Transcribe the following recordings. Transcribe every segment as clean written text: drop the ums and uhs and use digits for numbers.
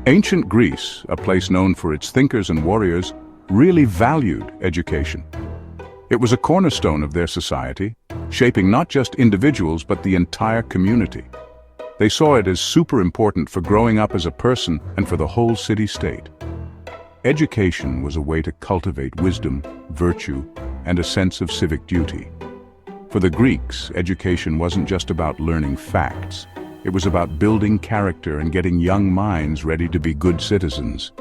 Ancient Greece, a place known for its thinkers and warriors, really valued education. It was a cornerstone of their society, shaping not just individuals but the entire community. They saw it as super important for growing up as a person and for the whole city-state. Education was a way to cultivate wisdom, virtue, and a sense of civic duty. For the Greeks, education wasn't just about learning facts. It was about building character and getting young minds ready to be good citizens.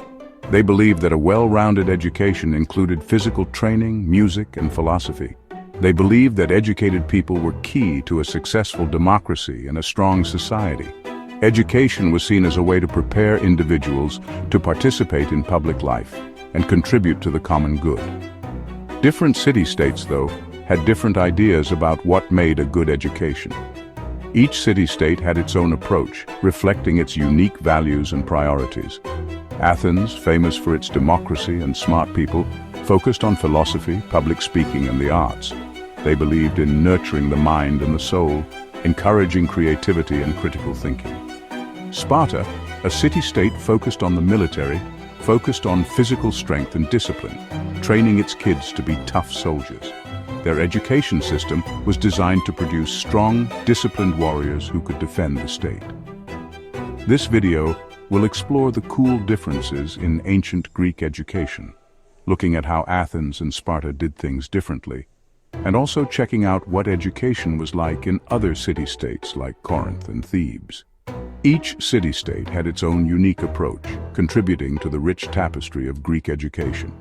They believed that a well-rounded education included physical training, music, and philosophy. They believed that educated people were key to a successful democracy and a strong society. Education was seen as a way to prepare individuals to participate in public life and contribute to the common good. Different city-states, though, had different ideas about what made a good education. Each city-state had its own approach, reflecting its unique values and priorities. Athens, famous for its democracy and smart people, focused on philosophy, public speaking, and the arts. They believed in nurturing the mind and the soul, encouraging creativity and critical thinking. Sparta, a city-state focused on the military, focused on physical strength and discipline, training its kids to be tough soldiers. Their education system was designed to produce strong, disciplined warriors who could defend the state. This video will explore the cool differences in ancient Greek education, looking at how Athens and Sparta did things differently, and also checking out what education was like in other city-states like Corinth and Thebes. Each city-state had its own unique approach, contributing to the rich tapestry of Greek education.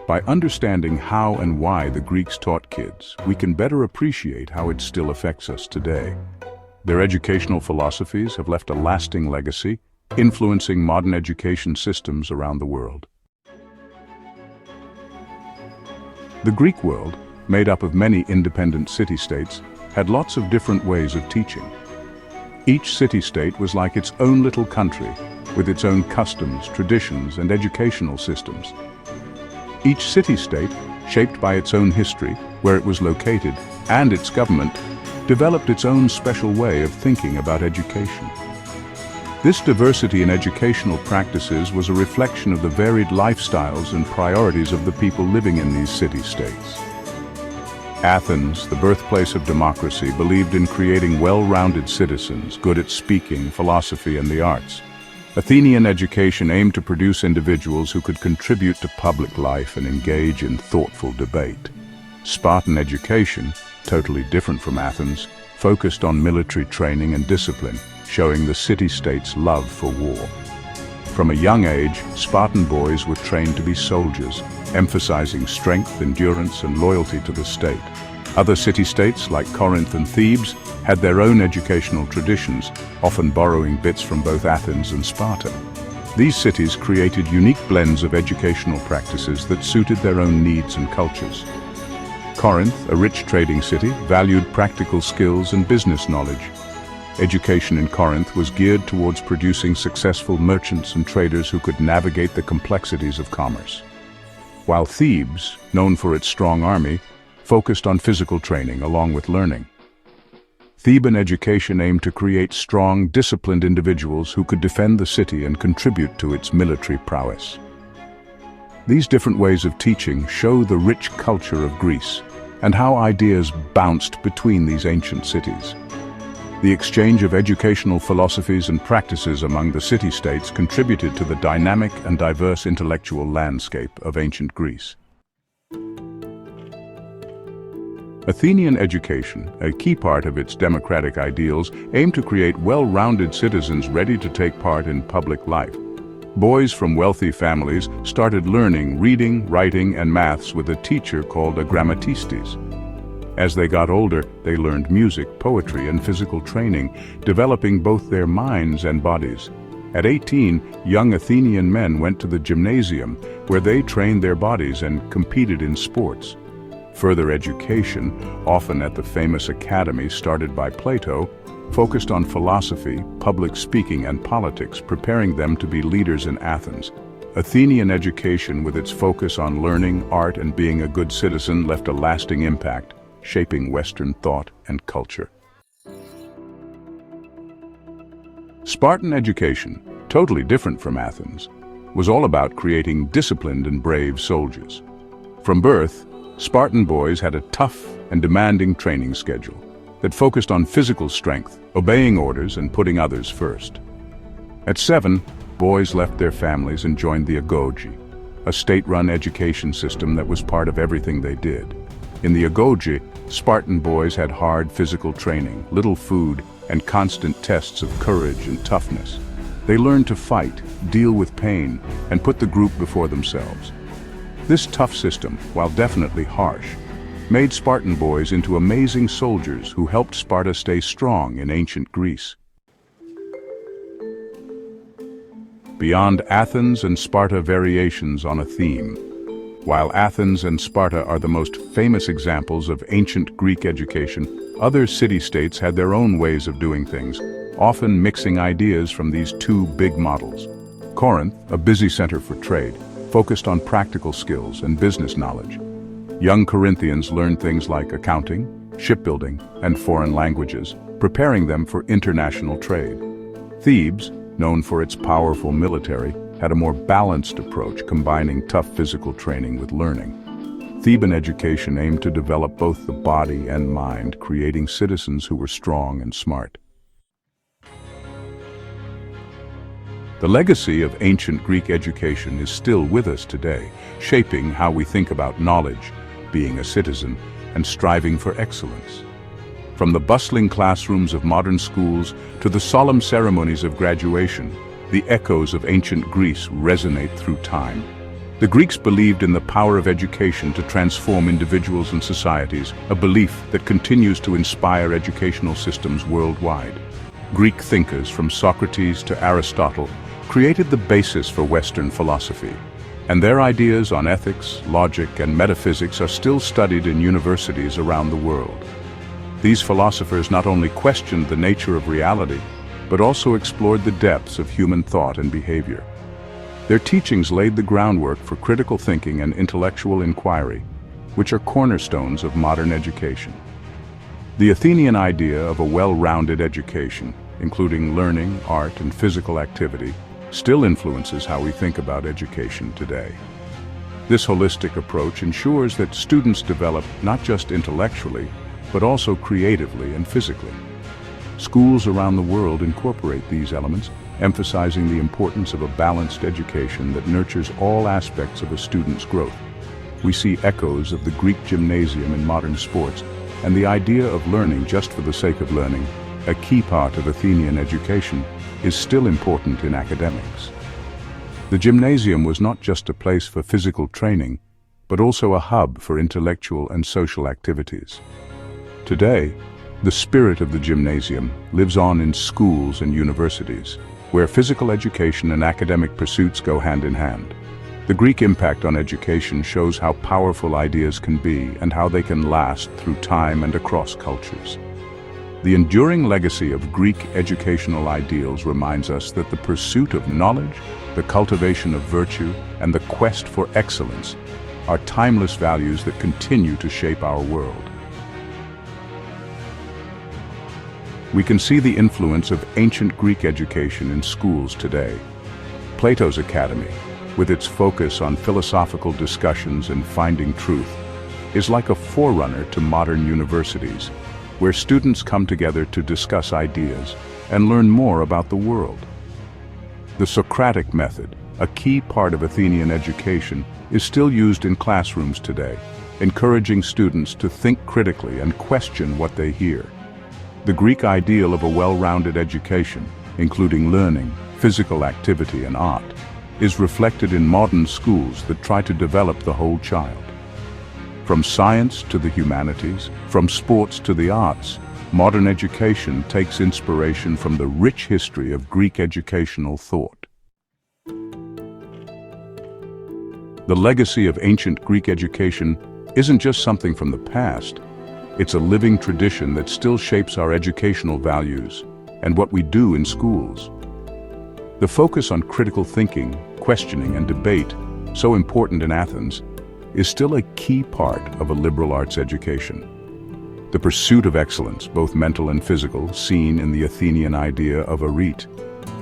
By understanding how and why the Greeks taught kids, we can better appreciate how it still affects us today. Their educational philosophies have left a lasting legacy, influencing modern education systems around the world. The Greek world, made up of many independent city-states, had lots of different ways of teaching. Each city-state was like its own little country, with its own customs, traditions, and educational systems. Each city-state, shaped by its own history, where it was located, and its government, developed its own special way of thinking about education. This diversity in educational practices was a reflection of the varied lifestyles and priorities of the people living in these city-states. Athens, the birthplace of democracy, believed in creating well-rounded citizens, good at speaking, philosophy, and the arts. Athenian education aimed to produce individuals who could contribute to public life and engage in thoughtful debate. Spartan education, totally different from Athens, focused on military training and discipline, showing the city-state's love for war. From a young age, Spartan boys were trained to be soldiers, emphasizing strength, endurance, and loyalty to the state. Other city-states, like Corinth and Thebes, had their own educational traditions, often borrowing bits from both Athens and Sparta. These cities created unique blends of educational practices that suited their own needs and cultures. Corinth, a rich trading city, valued practical skills and business knowledge. Education in Corinth was geared towards producing successful merchants and traders who could navigate the complexities of commerce. While Thebes, known for its strong army, focused on physical training along with learning. Theban education aimed to create strong, disciplined individuals who could defend the city and contribute to its military prowess. These different ways of teaching show the rich culture of Greece and how ideas bounced between these ancient cities. The exchange of educational philosophies and practices among the city-states contributed to the dynamic and diverse intellectual landscape of ancient Greece. Athenian education, a key part of its democratic ideals, aimed to create well-rounded citizens ready to take part in public life. Boys from wealthy families started learning reading, writing, and maths with a teacher called a grammatistes. As they got older, they learned music, poetry, and physical training, developing both their minds and bodies. At 18, young Athenian men went to the gymnasium, where they trained their bodies and competed in sports. Further education, often at the famous academy started by Plato, focused on philosophy, public speaking, and politics, preparing them to be leaders in Athens. Athenian education, with its focus on learning, art, and being a good citizen, left a lasting impact, shaping Western thought and culture. Spartan education, totally different from Athens, was all about creating disciplined and brave soldiers. From birth, Spartan boys had a tough and demanding training schedule that focused on physical strength, obeying orders, and putting others first. At 7, boys left their families and joined the agoge, a state-run education system that was part of everything they did. In the agoge, Spartan boys had hard physical training, little food, and constant tests of courage and toughness. They learned to fight, deal with pain, and put the group before themselves. This tough system, while definitely harsh, made Spartan boys into amazing soldiers who helped Sparta stay strong in ancient Greece. Beyond Athens and Sparta, variations on a theme. While Athens and Sparta are the most famous examples of ancient Greek education, other city-states had their own ways of doing things, often mixing ideas from these two big models. Corinth, a busy center for trade, focused on practical skills and business knowledge. Young Corinthians learned things like accounting, shipbuilding, and foreign languages, preparing them for international trade. Thebes, known for its powerful military, had a more balanced approach, combining tough physical training with learning. Theban education aimed to develop both the body and mind, creating citizens who were strong and smart. The legacy of ancient Greek education is still with us today, shaping how we think about knowledge, being a citizen, and striving for excellence. From the bustling classrooms of modern schools to the solemn ceremonies of graduation, the echoes of ancient Greece resonate through time. The Greeks believed in the power of education to transform individuals and societies, a belief that continues to inspire educational systems worldwide. Greek thinkers from Socrates to Aristotle created the basis for Western philosophy, and their ideas on ethics, logic, and metaphysics are still studied in universities around the world. These philosophers not only questioned the nature of reality, but also explored the depths of human thought and behavior. Their teachings laid the groundwork for critical thinking and intellectual inquiry, which are cornerstones of modern education. The Athenian idea of a well-rounded education, including learning, art, and physical activity, still influences how we think about education today. This holistic approach ensures that students develop not just intellectually, but also creatively and physically. Schools around the world incorporate these elements, emphasizing the importance of a balanced education that nurtures all aspects of a student's growth. We see echoes of the Greek gymnasium in modern sports, and the idea of learning just for the sake of learning, a key part of Athenian education, is still important in academics. The gymnasium was not just a place for physical training, but also a hub for intellectual and social activities. Today, the spirit of the gymnasium lives on in schools and universities, where physical education and academic pursuits go hand in hand. The Greek impact on education shows how powerful ideas can be and how they can last through time and across cultures. The enduring legacy of Greek educational ideals reminds us that the pursuit of knowledge, the cultivation of virtue, and the quest for excellence are timeless values that continue to shape our world. We can see the influence of ancient Greek education in schools today. Plato's Academy, with its focus on philosophical discussions and finding truth, is like a forerunner to modern universities, where students come together to discuss ideas and learn more about the world. The Socratic method, a key part of Athenian education, is still used in classrooms today, encouraging students to think critically and question what they hear. The Greek ideal of a well-rounded education, including learning, physical activity, and art, is reflected in modern schools that try to develop the whole child. From science to the humanities, from sports to the arts, modern education takes inspiration from the rich history of Greek educational thought. The legacy of ancient Greek education isn't just something from the past. It's a living tradition that still shapes our educational values and what we do in schools. The focus on critical thinking, questioning, and debate, so important in Athens, is still a key part of a liberal arts education. The pursuit of excellence, both mental and physical, seen in the Athenian idea of arete,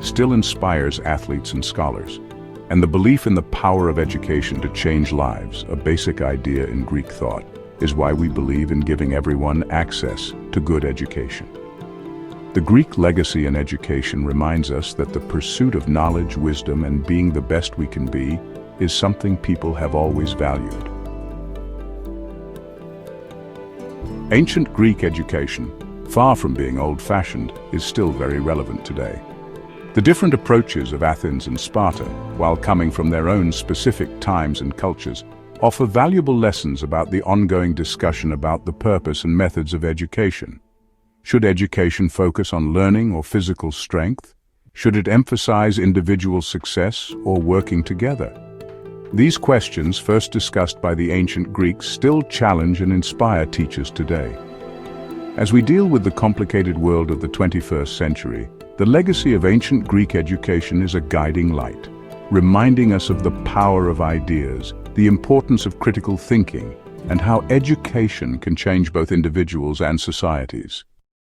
still inspires athletes and scholars. And the belief in the power of education to change lives, a basic idea in Greek thought, is why we believe in giving everyone access to good education. The Greek legacy in education reminds us that the pursuit of knowledge, wisdom, and being the best we can be is something people have always valued. Ancient Greek education, far from being old-fashioned, is still very relevant today. The different approaches of Athens and Sparta, while coming from their own specific times and cultures, offer valuable lessons about the ongoing discussion about the purpose and methods of education. Should education focus on learning or physical strength? Should it emphasize individual success or working together? These questions, first discussed by the ancient Greeks, still challenge and inspire teachers today. As we deal with the complicated world of the 21st century, the legacy of ancient Greek education is a guiding light, reminding us of the power of ideas, the importance of critical thinking, and how education can change both individuals and societies.